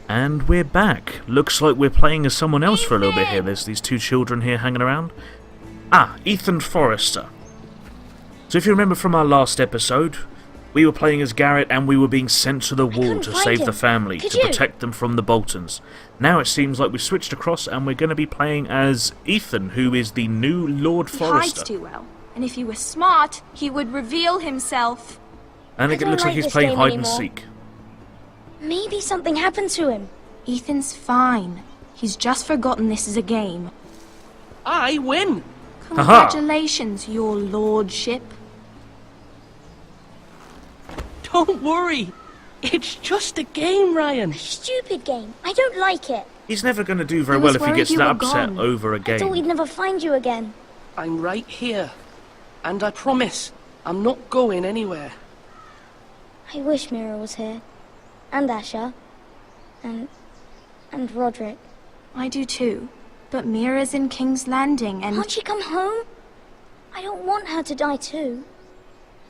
And we're back. Looks like we're playing as someone else for a little bit here. There's these two children here hanging around. Ah, Ethan Forrester. So if you remember from our last episode, we were playing as Garrett and we were being sent to the wall to save the family, to protect them from the Boltons. Now it seems like we've switched across and we're going to be playing as Ethan, who is the new Lord Forrester. He hides too well, and if he were smart, he would reveal himself. And it looks like he's playing hide and seek. Maybe something happened to him. Ethan's fine. He's just forgotten this is a game. I win! Congratulations, your lordship. Don't worry. It's just a game, Ryan. Stupid game. I don't like it. He's never going to do very well if he gets that upset over a game. I thought we'd never find you again. I'm right here. And I promise, I'm not going anywhere. I wish Mira was here. And Asher. And Roderick. I do too. But Mira's in King's Landing and... Can't she come home? I don't want her to die too.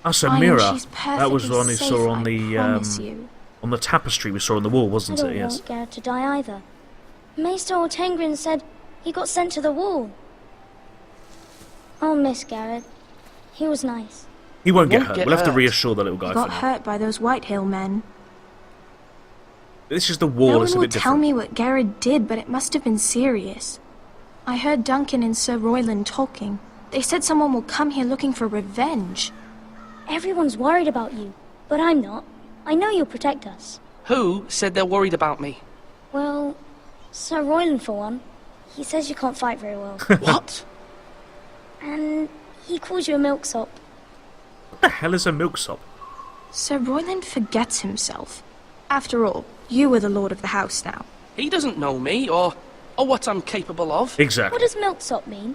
Ah, so Mira, that was the one we saw on the tapestry we saw on the wall, wasn't it? Yes. I don't want Garrett to die either. Maester Ortengrin said he got sent to the wall. I'll miss Garrett. He was nice. He won't get hurt. We'll have to reassure the little guy. He got hurt by those Whitehill men. This is the wall. No it's a one bit will tell different. me what Garrett did, but it must have been serious. I heard Duncan and Sir Royland talking. They said someone will come here looking for revenge. Everyone's worried about you, but I'm not. I know you'll protect us. Who said they're worried about me? Well, Sir Royland for one. He says you can't fight very well. What? And he calls you a milksop. What the hell is a milksop? Sir Royland forgets himself. After all, you are the lord of the house now. He doesn't know me, or what I'm capable of. Exactly. What does milksop mean?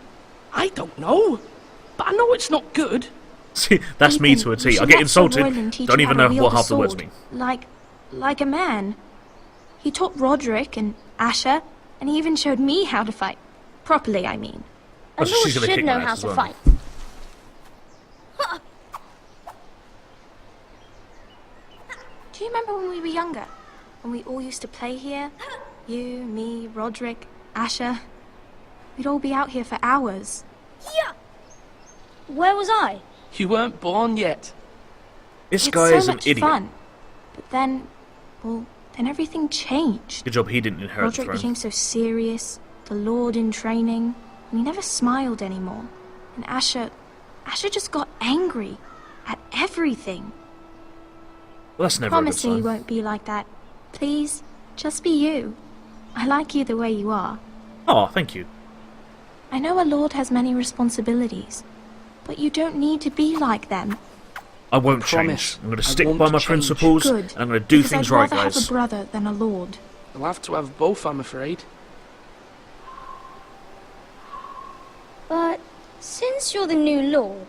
I don't know. But I know it's not good. See, that's me to a T. I get insulted, don't even know what half the words mean. Like a man. He taught Roderick and Asher, and he even showed me how to fight. Properly, I mean. A lord should know how to fight. Do you remember when we were younger? When we all used to play here? You, me, Roderick, Asher. We'd all be out here for hours. Yeah. Where was I? You weren't born yet. This guy is an idiot. Fun. But then everything changed. Good job he didn't inherit the Roderick throne. became so serious, the Lord in training, and he never smiled anymore. And Asher just got angry at everything. Well, that's never Promise a good me you sign. won't be like that. Please, just be you. I like you the way you are. Oh, thank you. I know a lord has many responsibilities, but you don't need to be like them. I won't Promise, change. I'm going to I stick won't by my change. principles, Good. and I'm going to do because things I'd right, rather have guys. a brother than a lord. I'll have to have both, I'm afraid. But since you're the new lord,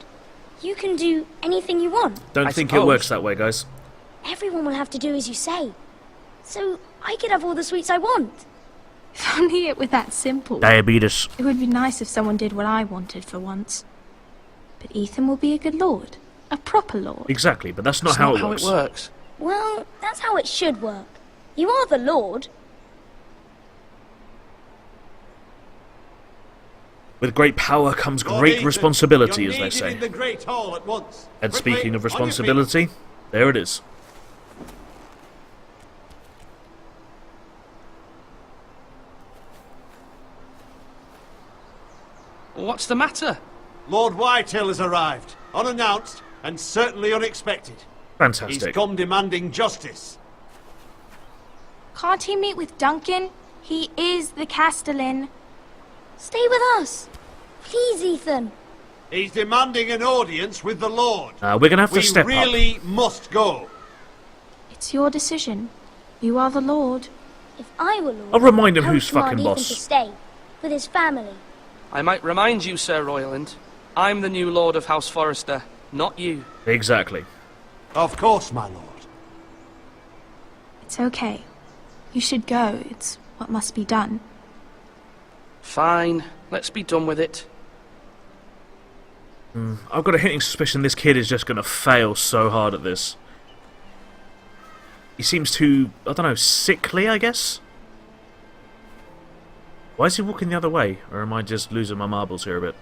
you can do anything you want. Don't I think it suppose. works that way, guys. Everyone will have to do as you say. So I could have all the sweets I want. If only it were that simple. Diabetes. It would be nice if someone did what I wanted for once. But Ethan will be a good lord. A proper lord. Exactly, but that's not That's how not it how works. it works. Well, that's how it should work. You are the lord. With great power comes great responsibility, as they say. In the Great Hall at once. And Quickly, speaking of on your feet. responsibility, there it is. What's the matter? Lord Whitehill has arrived, unannounced and certainly unexpected. He's Fantastic. come demanding justice. Can't he meet with Duncan? He is the Castellan. Stay with us. Please, Ethan. He's demanding an audience with the Lord. We're going to have to We step up. really must go. It's your decision. You are the lord. If I were lord, I'll remind him I would who's command fucking Ethan boss. to stay with his family. I might remind you, Sir Royland. I'm the new Lord of House Forrester, not you. Exactly. Of course, my lord. It's okay. You should go. It's what must be done. Fine, let's be done with it. I've got a hinting suspicion this kid is just going to fail so hard at this. He seems too, I don't know, sickly, I guess? Why is he walking the other way? Or am I just losing my marbles here a bit?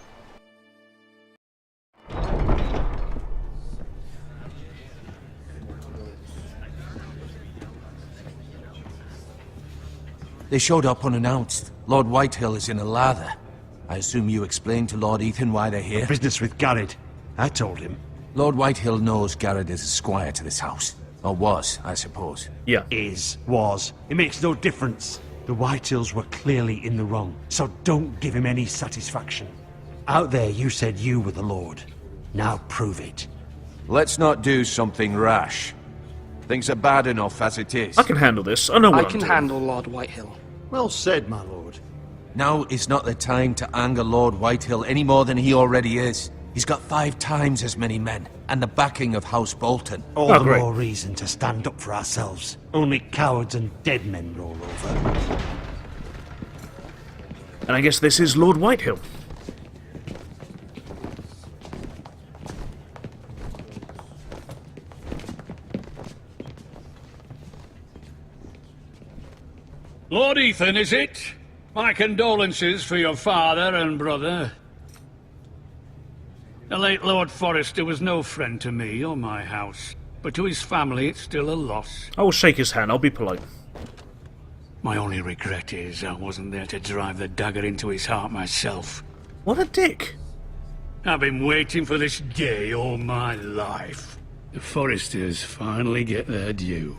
They showed up unannounced. Lord Whitehill is in a lather. I assume you explained to Lord Ethan why they're here? Business with Garrett. I told him. Lord Whitehill knows Garrett is a squire to this house. Or was, I suppose. Yeah. Was. It makes no difference. The Whitehills were clearly in the wrong, so don't give him any satisfaction. Out there you said you were the Lord. Now prove it. Let's not do something rash. Things are bad enough as it is. I can handle this. I know what I I'm can doing. handle Lord Whitehill. Well said, my lord. Now is not the time to anger Lord Whitehill any more than he already is. He's got 5 times as many men, and the backing of House Bolton. All Oh, the great. more reason to stand up for ourselves. Only cowards and dead men roll over. And I guess this is Lord Whitehill. Lord Ethan, is it? My condolences for your father and brother. The late Lord Forrester was no friend to me or my house, but to his family it's still a loss. I will shake his hand. I'll be polite. My only regret is I wasn't there to drive the dagger into his heart myself. What a dick. I've been waiting for this day all my life. The Forresters finally get their due.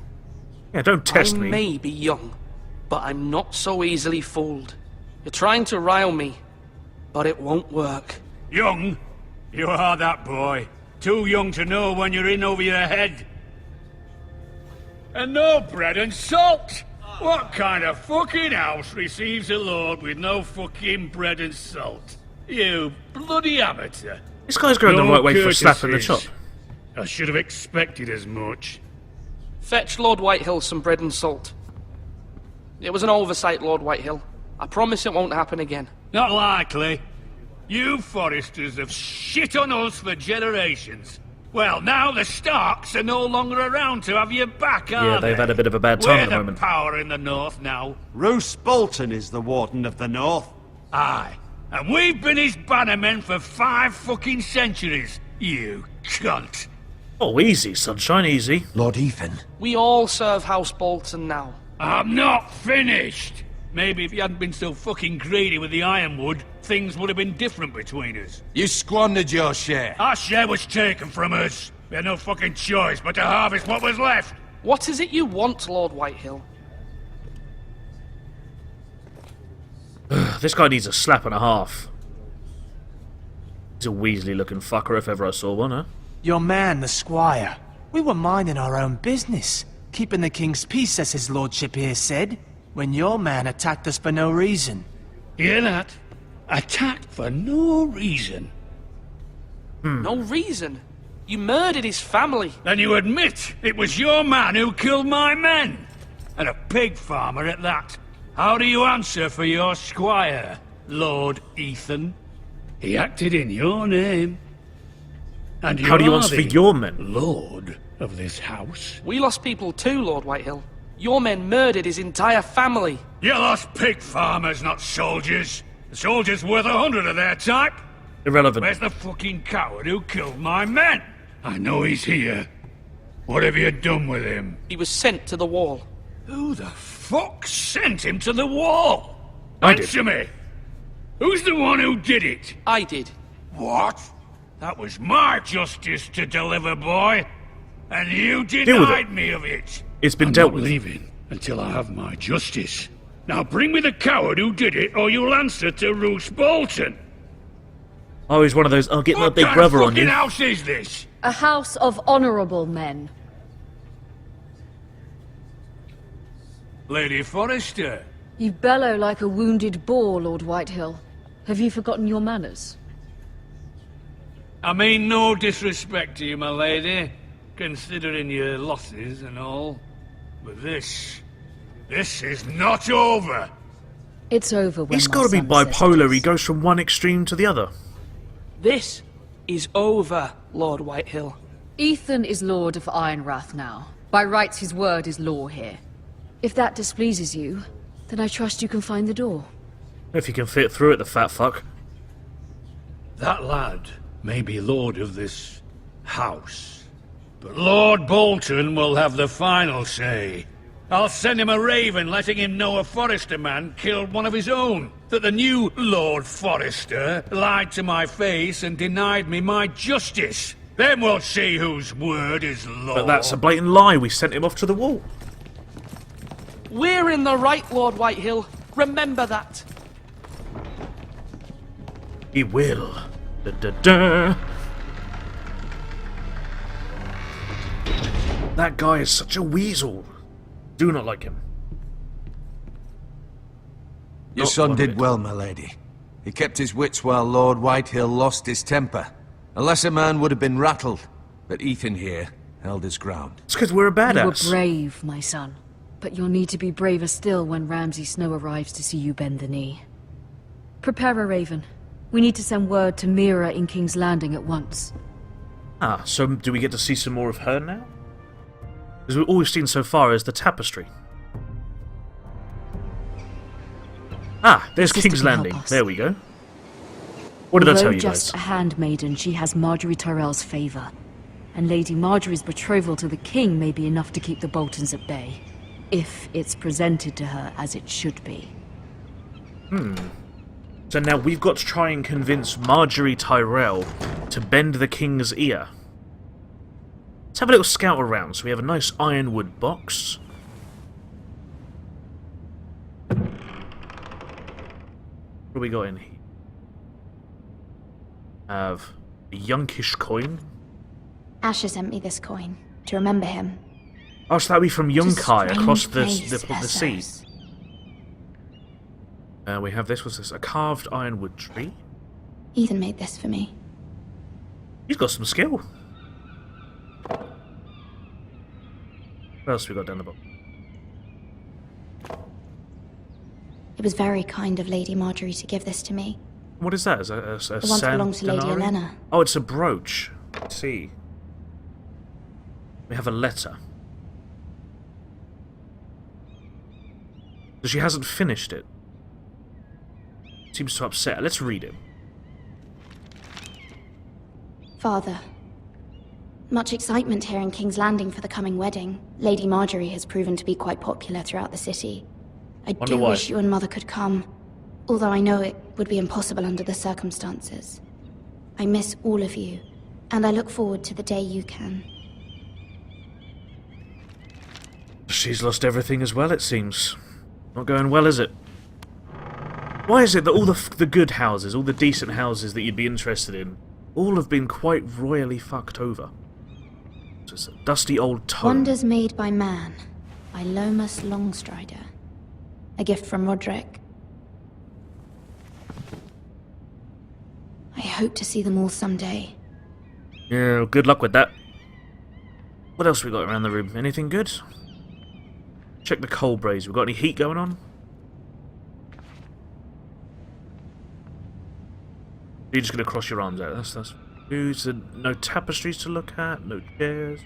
Yeah, don't test I me. may be young, but I'm not so easily fooled. You're trying to rile me, but it won't work. Young? You are that boy. Too young to know when you're in over your head. And no bread and salt! What kind of fucking house receives a lord with no fucking bread and salt? You bloody amateur. This guy's going the No right way for slapping the chop. courtesies. I should have expected as much. Fetch Lord Whitehill some bread and salt. It was an oversight, Lord Whitehill. I promise it won't happen again. Not likely. You Forresters have shit on us for generations. Well, now the Starks are no longer around to have your back, are Yeah, they've they? had a bit of a bad time We're at the the moment. power in the north now. Roose Bolton is the Warden of the North. Aye. And we've been his bannermen for 5 fucking centuries. You cunt. Oh, easy, sunshine, easy. Lord Ethan. We all serve House Bolton now. I'm not finished. Maybe if you hadn't been so fucking greedy with the ironwood, things would have been different between us. You squandered your share. Our share was taken from us. We had no fucking choice but to harvest what was left. What is it you want, Lord Whitehill? This guy needs a slap and a half. He's a Weasley-looking fucker if ever I saw one, huh? Your man, the squire. We were minding our own business, keeping the king's peace, as his lordship here said, when your man attacked us for no reason. Hear that? Attacked for no reason. No reason. You murdered his family. Then you admit it was your man who killed my men. And a pig farmer at that. How do you answer for your squire, Lord Ethan? He acted in your name. And How do you are answer for the your men? Lord of this house. We lost people too, Lord Whitehill. Your men murdered his entire family. You lost pig farmers, not soldiers. The soldiers worth 100 of their type. Irrelevant. Where's the fucking coward who killed my men? I know he's here. What have you done with him? He was sent to the wall. Who the fuck sent him to the wall? I did. Answer me! Who's the one who did it? I did. What? That was my justice to deliver, boy. And you Deal with denied it. me of it. It's been I'm dealt not with. leaving until I have my justice. Now bring me the coward who did it, or you'll answer to Roose Bolton. Oh, he's one of those, I'll get my What big kind brother of on fucking you. house is this? A house of honorable men. Lady Forrester. You bellow like a wounded boar, Lord Whitehill. Have you forgotten your manners? I mean no disrespect to you, my lady, considering your losses and all. But this is not over. It's over when He's my got to be son says it bipolar. is. He goes from one extreme to the other. This is over, Lord Whitehill. Ethan is Lord of Ironrath now. By rights, his word is law here. If that displeases you, then I trust you can find the door. If you can fit through it, the fat fuck. That lad may be lord of this house, but Lord Bolton will have the final say. I'll send him a raven letting him know a Forrester man killed one of his own. That the new Lord Forrester lied to my face and denied me my justice. Then we'll see whose word is law. But that's a blatant lie. We sent him off to the wall. We're in the right, Lord Whitehill. Remember that. He will. Da, da, da. That guy is such a weasel. Do not like him. Your Not son one did bit. well, my lady. He kept his wits while Lord Whitehill lost his temper. A lesser man would have been rattled, but Ethan here held his ground. It's because we're a You were badass. brave, my son. But you'll need to be braver still when Ramsay Snow arrives to see you bend the knee. Prepare a raven. We need to send word to Mira in King's Landing at once. Ah, so do we get to see some more of her now? Because all we've seen so far is the tapestry. Ah, there's Sister King's can help Landing. us. There we go. What did I tell Although you just guys? a handmaiden, she has Marjorie Tyrell's favour. And Lady Marjorie's betrothal to the king may be enough to keep the Boltons at bay. If it's presented to her as it should be. So now we've got to try and convince Marjorie Tyrell to bend the king's ear. Let's have a little scout around. So we have a nice ironwood box. What do we got in here? Have a Yunkish coin. Asher sent me this coin to remember him. Oh, so that'd be from What a Yunkai across strange the place, sea. Essos. We have this. What's this? A carved ironwood tree. Ethan made this for me. He's got some skill. What else have we got down the bottom? It was very kind of Lady Marjorie to give this to me. What is that? Is that a The one that belonged to Lady centenary? Olenna. Oh, it's a brooch. Let's see. We have a letter. So she hasn't finished it. Seems to upset her. Let's read it. Father, much excitement here in King's Landing for the coming wedding. Lady Marjorie has proven to be quite popular throughout the city. I Wonder do why. wish you and Mother could come, although I know it would be impossible under the circumstances. I miss all of you, and I look forward to the day you can. She's lost everything as well, it seems. Not going well, is it? Why is it that all the good houses, all the decent houses that you'd be interested in, all have been quite royally fucked over? Just a dusty old tome. Wonders Made by Man, by Lomas Longstrider. A gift from Roderick. I hope to see them all someday. Yeah, well, good luck with that. What else we got around the room? Anything good? Check the coal blaze. We got any heat going on? You're just gonna cross your arms out. That's. No tapestries to look at. No chairs.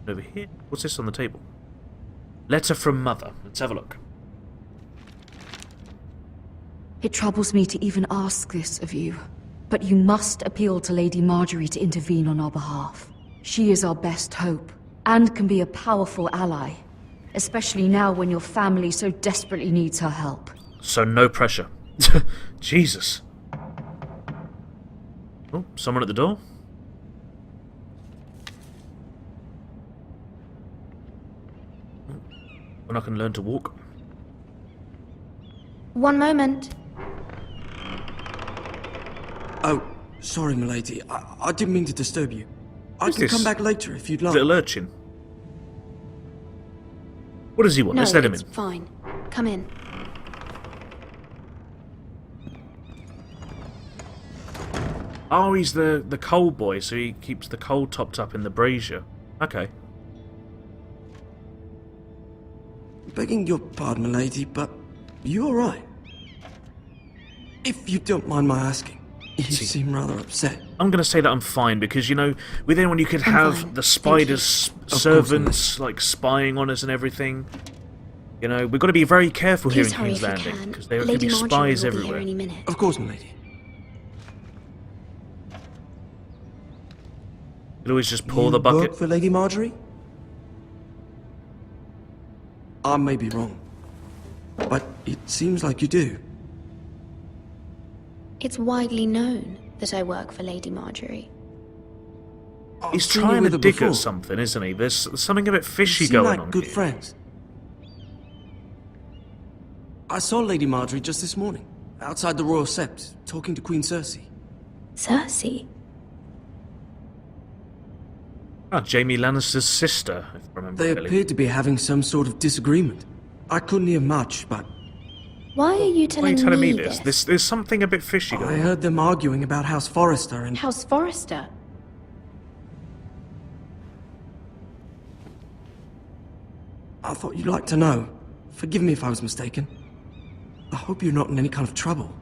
Over here. What's this on the table? Letter from Mother. Let's have a look. It troubles me to even ask this of you, but you must appeal to Lady Marjorie to intervene on our behalf. She is our best hope, and can be a powerful ally, especially now when your family so desperately needs her help. So no pressure. Jesus. Oh, someone at the door? When I can learn to walk. One moment. Oh, sorry, milady. I didn't mean to disturb you. I Who's can this? come back later if you'd like. Little urchin. What does he want? No, Let's let him it's in. fine. Come in. Oh, he's the coal boy, so he keeps the coal topped up in the brazier. Okay. Begging your pardon, milady, but you alright? If you don't mind my asking, you seem rather upset. I'm going to say that I'm fine, because, you know, with anyone you could have fine. the Thank you. spiders' course, servants, like, spying on us and everything. You know, we've got to be very careful here in Please hurry King's if you Landing, can. because there could Lady be Marjorie spies will be here everywhere. any minute. Of course, milady. You'd always just pour You the bucket. work for Lady Marjorie? I may be wrong, but it seems like you do. It's widely known that I work for Lady Marjorie. He's I've seen you trying with to her dig before. at something, isn't he? There's something a bit fishy Seem going like on good here. friends. I saw Lady Marjorie just this morning, outside the Royal Sept, talking to Queen Cersei. Cersei? Ah, Jaime Lannister's sister, if I remember They correctly. appeared to be having some sort of disagreement. I couldn't hear much, but Why are you Why are telling you telling me this? this? There's something a bit fishy I going on. heard them arguing about House Forrester and... House Forrester? I thought you'd like to know. Forgive me if I was mistaken. I hope you're not in any kind of trouble.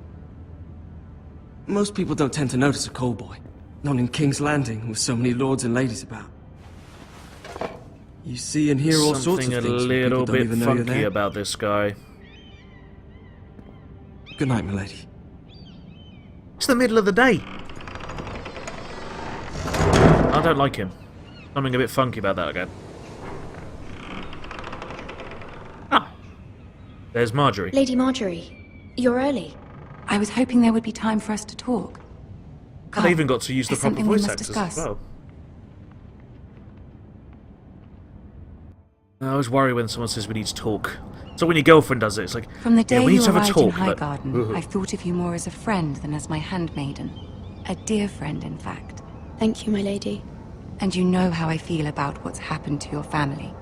Most people don't tend to notice a call boy. Not in King's Landing, with so many lords and ladies about. You see and hear all sorts of Something a things when little people don't bit even know you're funky there. about this guy. Good night, milady. It's the middle of the day. I don't like him. Something a bit funky about that again. Ah, there's Marjorie. Lady Marjorie, you're early. I was hoping there would be time for us to talk. I even got to use the There's proper something we voice must actors discuss. as well. I always worry when someone says we need to talk. So when your girlfriend does it, it's like, From the day yeah, we need you to have a arrived in talk. Like, Highgarden, I thought of you more as a friend than as my handmaiden. A dear friend, in fact. Thank you, my lady. And you know how I feel about what's happened to your family.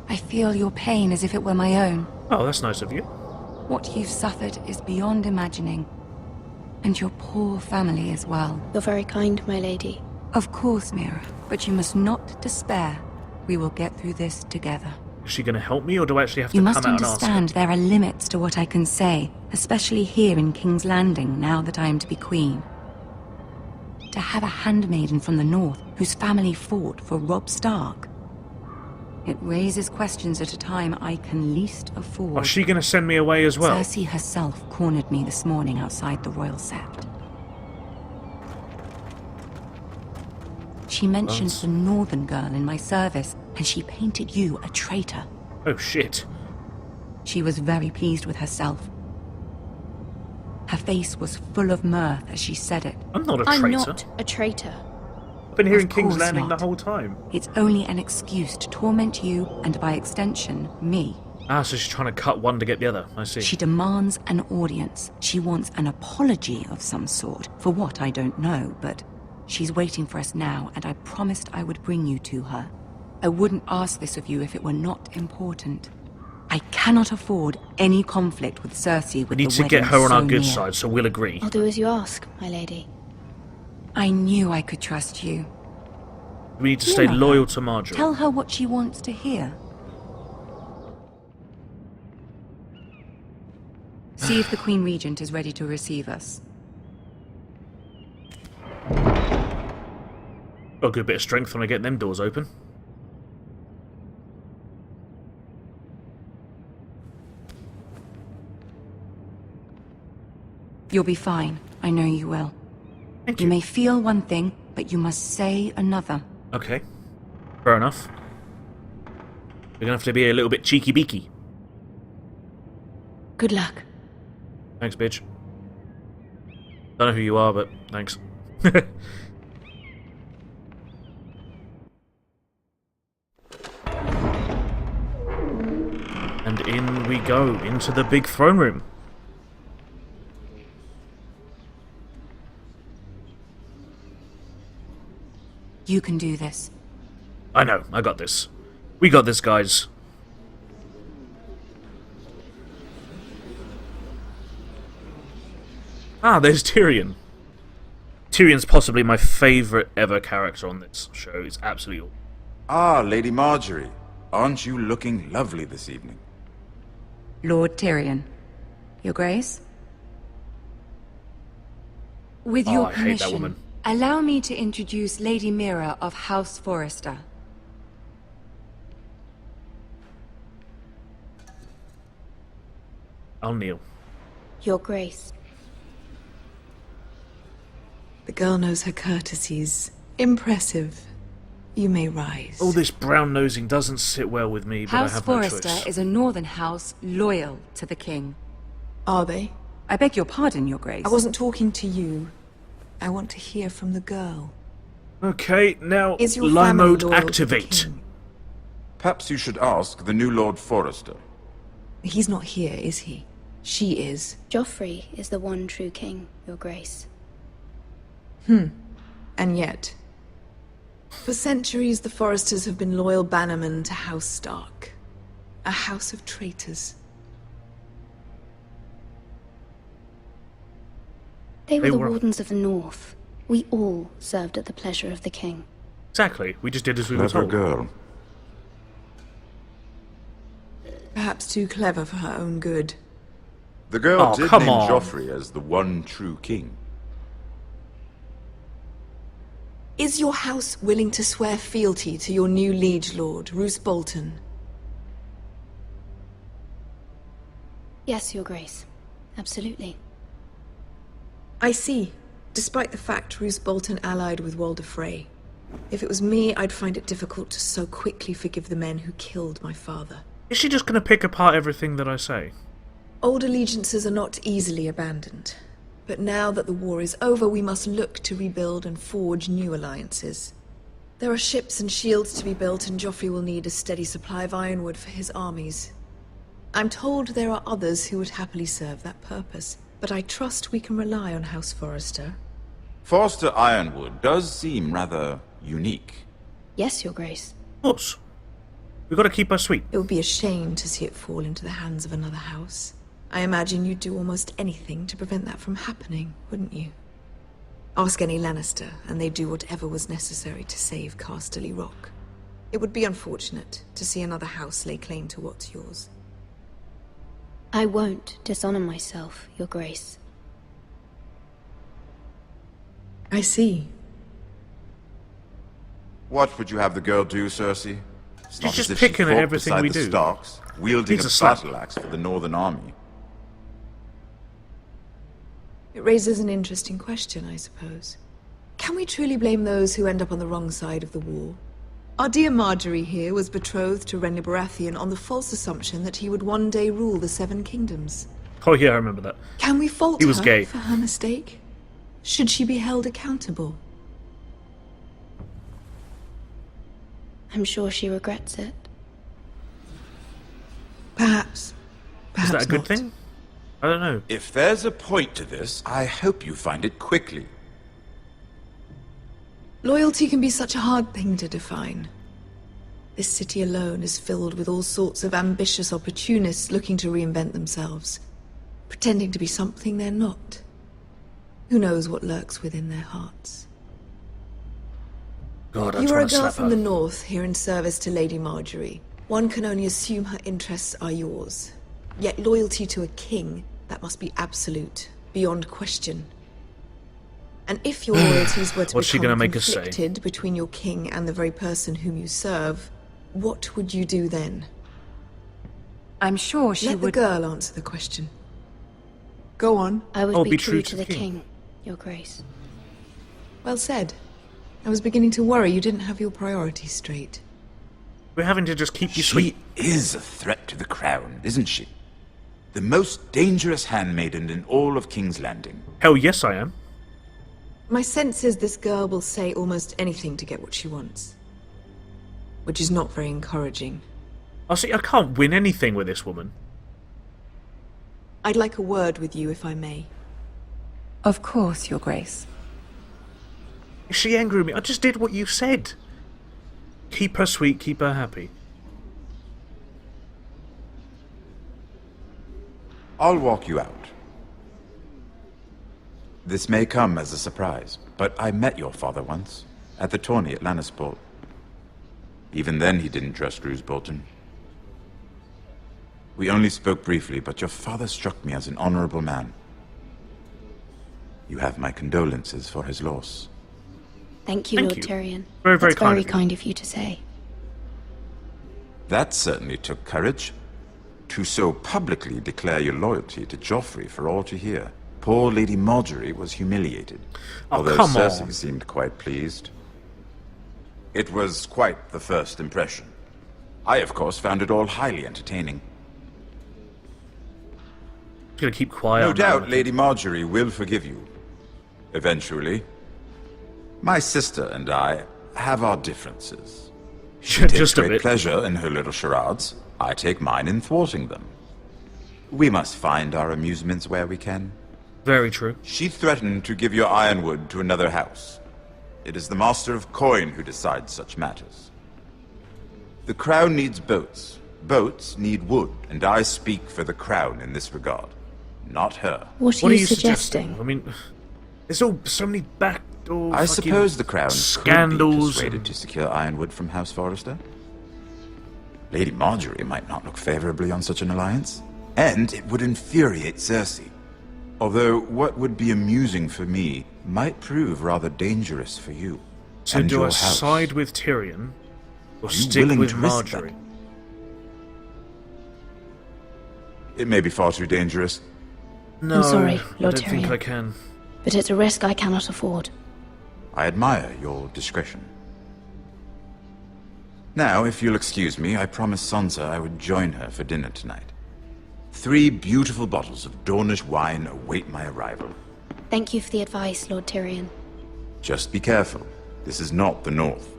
I feel your pain as if it were my own. Oh, that's nice of you. What you've suffered is beyond imagining. And your poor family as well. You're very kind, my lady. Of course, Mira, but you must not despair. We will get through this together. Is she going to help me, or do I actually have to You come must out and ask her? understand there are limits to what I can say, especially here in King's Landing, now that I am to be queen. To have a handmaiden from the north whose family fought for Robb Stark. It raises questions at a time I can least afford. Oh, is she going to send me away as well? Cersei herself cornered me this morning outside the Royal Sept. She mentioned That's- the northern girl in my service, and she painted you a traitor. Oh, shit. She was very pleased with herself. Her face was full of mirth as she said it. I'm not a I'm traitor. not a traitor. I've been here Of in King's course Landing not. the whole time. It's only an excuse to torment you, and by extension, me. Ah, so she's trying to cut one to get the other. I see. She demands an audience. She wants an apology of some sort. For what, I don't know, but she's waiting for us now, and I promised I would bring you to her. I wouldn't ask this of you if it were not important. I cannot afford any conflict with Cersei We with need the to get wedding her on so our good near. side, so we'll agree. I'll do as you ask, my lady. I knew I could trust you. We need to You stay know her. loyal to Marjorie. Tell her what she wants to hear. See if the Queen Regent is ready to receive us. Got a good bit of strength when I get them doors open. You'll be fine. I know you will. Thank You you. may feel one thing, but you must say another. Okay. Fair enough. We're gonna have to be a little bit cheeky-beaky. Good luck. Thanks, bitch. Don't know who you are, but thanks. And in we go, into the big throne room. You can do this. I know, I got this. We got this, guys. Ah, there's Tyrion. Tyrion's possibly my favourite ever character on this show. It's absolutely awesome. Ah, Lady Marjorie. Aren't you looking lovely this evening? Lord Tyrion. Your Grace? With Oh, your I hate that permission, woman. allow me to introduce Lady Mira of House Forrester. I'll kneel. Your Grace. The girl knows her courtesies. Impressive. You may rise. All this brown-nosing doesn't sit well with me, but House I have no Forrester choice. is a northern house loyal to the king. Are they? I beg your pardon, Your Grace. I wasn't talking to you. I want to hear from the girl. Okay, now Is your lie family mode loyal to the activate. king? Perhaps you should ask the new Lord Forrester. He's not here, is he? She is. Joffrey is the one true king, Your Grace. And yet, for centuries the Forresters have been loyal bannermen to House Stark. A house of traitors. They were They the were- Wardens of the North. We all served at the pleasure of the king. Exactly. We just did as we were Clever told. girl. Perhaps too clever for her own good. The girl Oh, did come name on. Joffrey as the one true king. Is your house willing to swear fealty to your new liege lord, Roose Bolton? Yes, Your Grace. Absolutely. I see. Despite the fact Roose Bolton allied with Walder Frey. If it was me, I'd find it difficult to so quickly forgive the men who killed my father. Is she just going to pick apart everything that I say? Old allegiances are not easily abandoned. But now that the war is over, we must look to rebuild and forge new alliances. There are ships and shields to be built, and Joffrey will need a steady supply of ironwood for his armies. I'm told there are others who would happily serve that purpose, but I trust we can rely on House Forrester. Forrester Ironwood does seem rather unique. Yes, Your Grace. Of course. We've got to keep her sweet. It would be a shame to see it fall into the hands of another house. I imagine you'd do almost anything to prevent that from happening, wouldn't you? Ask any Lannister, and they'd do whatever was necessary to save Casterly Rock. It would be unfortunate to see another house lay claim to what's yours. I won't dishonor myself, Your Grace. I see. What would you have the girl do, Cersei? It's She's not just as if she picking at fought everything beside we the do. Starks, wielding Needs a a slap. battle axe for the Northern Army. It raises an interesting question, I suppose. Can we truly blame those who end up on the wrong side of the war? Our dear Marjorie here was betrothed to Renly Baratheon on the false assumption that he would one day rule the Seven Kingdoms. Oh yeah, I remember that. Can we fault He was her gay. for her mistake? Should she be held accountable? I'm sure she regrets it. Perhaps. Perhaps Is that a good not. thing? I don't know. If there's a point to this, I hope you find it quickly. Loyalty can be such a hard thing to define. This city alone is filled with all sorts of ambitious opportunists looking to reinvent themselves, pretending to be something they're not. Who knows what lurks within their hearts? God, I You just are a want to girl slap from her. the north here in service to Lady Marjorie. One can only assume her interests are yours. Yet loyalty to a king, that must be absolute, beyond question. And if your loyalties were to What's she become gonna make us say? conflicted between your king and the very person whom you serve, what would you do then? I'm sure she Let would... the girl answer the question. Go on. I would Oh, be true to the king, Your Grace. Well said. I was beginning to worry you didn't have your priorities straight. We're having to just keep you She sweet. is a threat to the crown, isn't she? The most dangerous handmaiden in all of King's Landing. Hell yes, I am. My sense is this girl will say almost anything to get what she wants. Which is not very encouraging. I see. I can't win anything with this woman. I'd like a word with you, if I may. Of course, Your Grace. Is she angry with me? I just did what you said. Keep her sweet. Keep her happy. I'll walk you out. This may come as a surprise, but I met your father once, at the tourney at Lannisport. Even then he didn't trust Roose Bolton. We only spoke briefly, but your father struck me as an honorable man. You have my condolences for his loss. Thank you, Thank Lord you. Tyrion. Very, very That's kind very of you. kind of you to say. That certainly took courage. to so publicly declare your loyalty to Joffrey for all to hear. Poor Lady Marjorie was humiliated, although come Cersei on. seemed quite pleased. It was quite the first impression. I, of course, found it all highly entertaining. Gonna keep quiet. No on that doubt one. Lady Marjorie will forgive you. Eventually. My sister and I have our differences. She takes Just a great bit. pleasure in her little charades. I take mine in thwarting them. We must find our amusements where we can. Very true. She threatened to give your ironwood to another house. It is the Master of Coin who decides such matters. The Crown needs boats. Boats need wood, and I speak for the Crown in this regard. Not her. What are you suggesting? I mean, there's so many backdoor I fucking suppose the Crown scandals could be persuaded to secure ironwood from House Forrester. Lady Marjorie might not look favorably on such an alliance, and it would infuriate Cersei. Although what would be amusing for me might prove rather dangerous for you. So and do your I house. side with Tyrion or Are you stick willing with to risk Marjorie? It may be far too dangerous. No, I'm sorry, I Lord don't think Tyrion. I can. But it's a risk I cannot afford. I admire your discretion. Now, if you'll excuse me, I promised Sansa I would join her for dinner tonight. 3 beautiful bottles of Dornish wine await my arrival. Thank you for the advice, Lord Tyrion. Just be careful. This is not the North.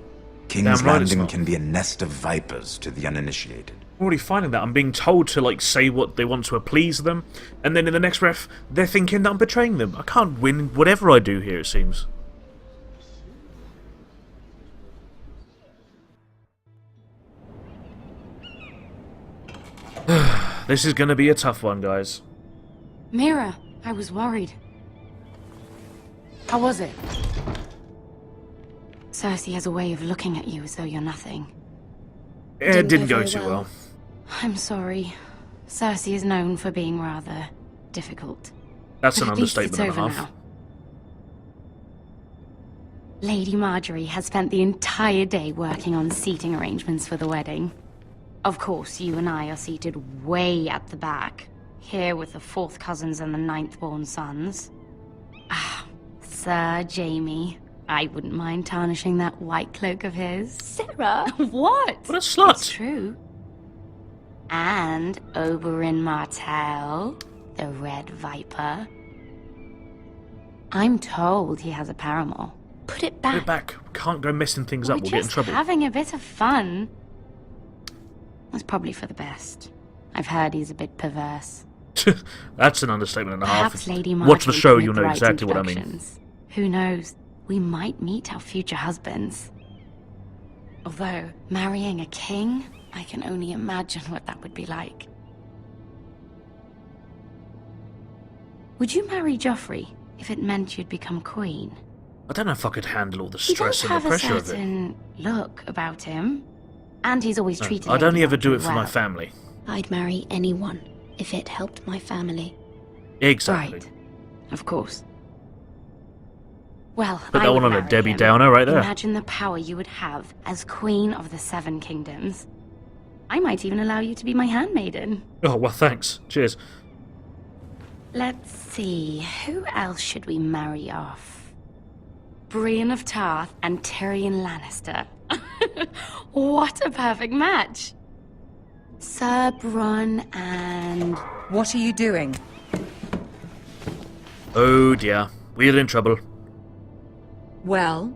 King's Damn right it's Landing not. can be a nest of vipers to the uninitiated. I'm already finding that. I'm being told to, like, say what they want to appease them, and then in the next ref, they're thinking that I'm betraying them. I can't win whatever I do here, it seems. This is going to be a tough one, guys. Mira, I was worried. How was it? Cersei has a way of looking at you as though you're nothing. It didn't go go very too well. well. I'm sorry. Cersei is known for being rather difficult. That's But an at least understatement it's and a over half. now. Lady Marjorie has spent the entire day working on seating arrangements for the wedding. Of course, you and I are seated way at the back, here with the 4th cousins and the 9th-born sons. Ah, Sir Jaime. I wouldn't mind tarnishing that white cloak of his. Sarah! What? What a slut! It's true. And Oberyn Martell, the Red Viper. I'm told he has a paramour. Put it Put back. it back. Can't go messing things up. We're We'll get in just trouble. having a bit of fun. That's probably for the best. I've heard he's a bit perverse. That's an understatement and a Perhaps half. Lady Watch Marjorie the show, can you'll make know the right exactly what I mean. introductions. Who knows? We might meet our future husbands. Although, marrying a king, I can only imagine what that would be like. Would you marry Joffrey if it meant you'd become queen? I don't know if I could handle all the He does stress and have the a pressure of it. certain look about him. And he's always No, treated I'd only Lady ever do it Marjorie for my well. family. I'd marry anyone if it helped my family. Exactly. Right. Of course. Well, Put I that would one on a marry Debbie him. Downer right there. Imagine the power you would have as Queen of the 7 Kingdoms. I might even allow you to be my handmaiden. Oh, well, thanks. Cheers. Let's see, who else should we marry off? Brienne of Tarth and Tyrion Lannister. What a perfect match! Sir Bronn and... What are you doing? Oh, dear. We're in trouble. Well,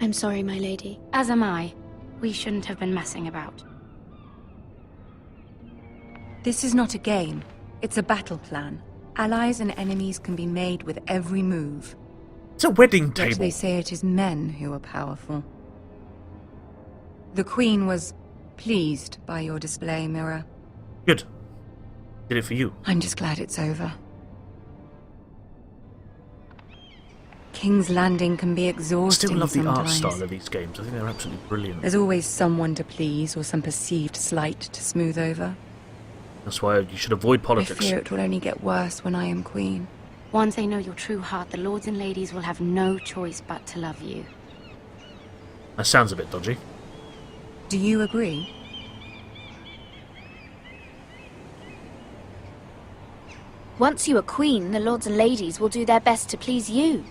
I'm sorry, my lady. As am I. We shouldn't have been messing about. this is not a game. It's a battle plan. Allies and enemies can be made with every move. It's a wedding Yet table. they say it is men who are powerful. The Queen was pleased by your display, Mira. Good. Did it for you. I'm just glad it's over. King's Landing can be I exhausting still love the art sometimes. style of these games. I think they're absolutely brilliant. There's always someone to please or some perceived slight to smooth over. That's why you should avoid I politics. fear it will only get worse when I am queen. Once they know your true heart, the lords and ladies will have no choice but to love you. That sounds a bit dodgy. Do you agree? Once you are queen, the lords and ladies will do their best to please you.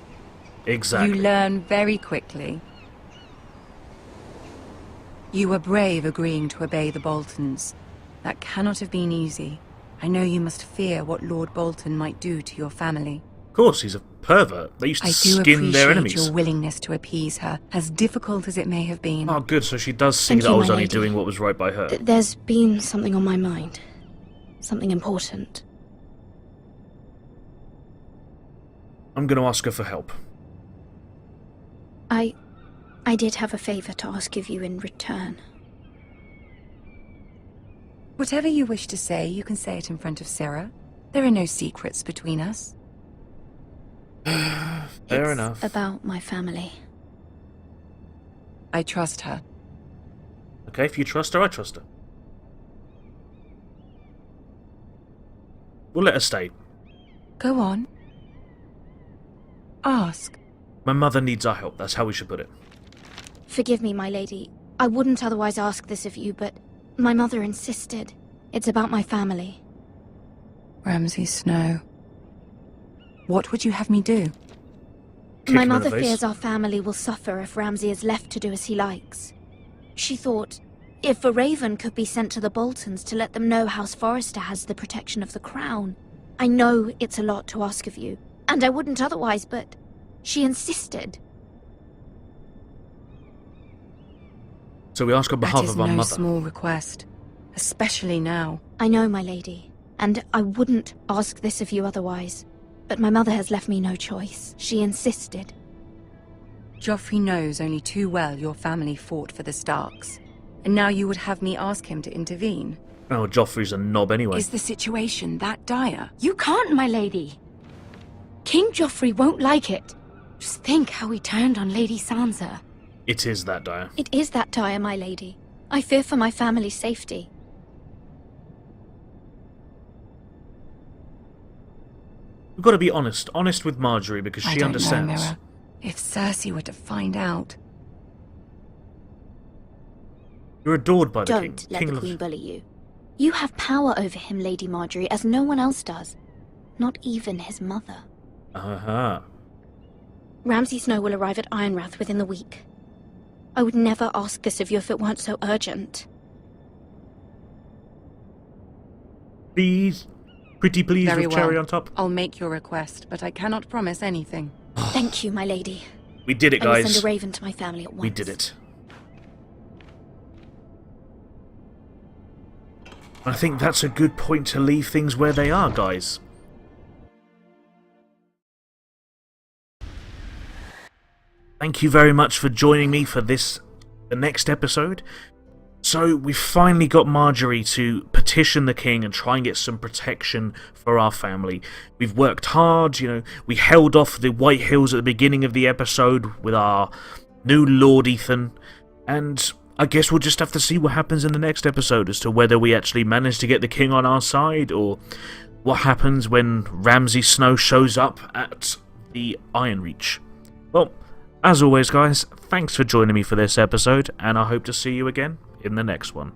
Exactly. You learn very quickly. You were brave agreeing to obey the Boltons. That cannot have been easy. I know you must fear what Lord Bolton might do to your family. Of course, he's a pervert. They used to skin their enemies. I do appreciate your willingness to appease her, as difficult as it may have been. Oh, good. So she does see that I was only doing what was right by her. There's been something on my mind. Something important. I'm going to ask her for help. I did have a favor to ask of you in return. Whatever you wish to say, you can say it in front of Sarah. There are no secrets between us. Fair enough. About my family. I trust her. Okay, if you trust her, I trust her. We'll let her stay. Go on. Ask. My mother needs our help, that's how we should put it. Forgive me, my lady. I wouldn't otherwise ask this of you, but my mother insisted. It's about my family. Ramsay Snow. What would you have me do? My mother fears our family will suffer if Ramsay is left to do as he likes. She thought, if a raven could be sent to the Boltons to let them know House Forrester has the protection of the crown. I know it's a lot to ask of you, and I wouldn't otherwise, but she insisted. So we ask on behalf of our mother. That is no small request, especially now. I know, my lady, and I wouldn't ask this of you otherwise. But my mother has left me no choice. She insisted. Joffrey knows only too well your family fought for the Starks. And now you would have me ask him to intervene. Oh, Joffrey's a knob anyway. Is the situation that dire? You can't, my lady. King Joffrey won't like it. Just think how he turned on Lady Sansa. It is that dire. It is that dire, my lady. I fear for my family's safety. We've got to be honest. Honest with Marjorie, because she understands. I don't know, Mira. If Cersei were to find out... You're adored by the king. Don't let the queen bully you. You have power over him, Lady Marjorie, as no one else does. Not even his mother. Uh-huh. Ramsay Snow will arrive at Ironrath within the week. I would never ask this of you if it weren't so urgent. Please? Pretty please Very with cherry well. on top? I'll make your request, but I cannot promise anything. Thank you, my lady. We did it, I will guys. send a raven to my family at once. We did it. I think that's a good point to leave things where they are, guys. Thank you very much for joining me for the next episode. So, we've finally got Marjorie to petition the king and try and get some protection for our family. We've worked hard, you know, we held off the White Hills at the beginning of the episode with our new Lord Ethan, and I guess we'll just have to see what happens in the next episode as to whether we actually manage to get the king on our side, or what happens when Ramsay Snow shows up at the Ironreach. Well, as always, guys, thanks for joining me for this episode, and I hope to see you again in the next one.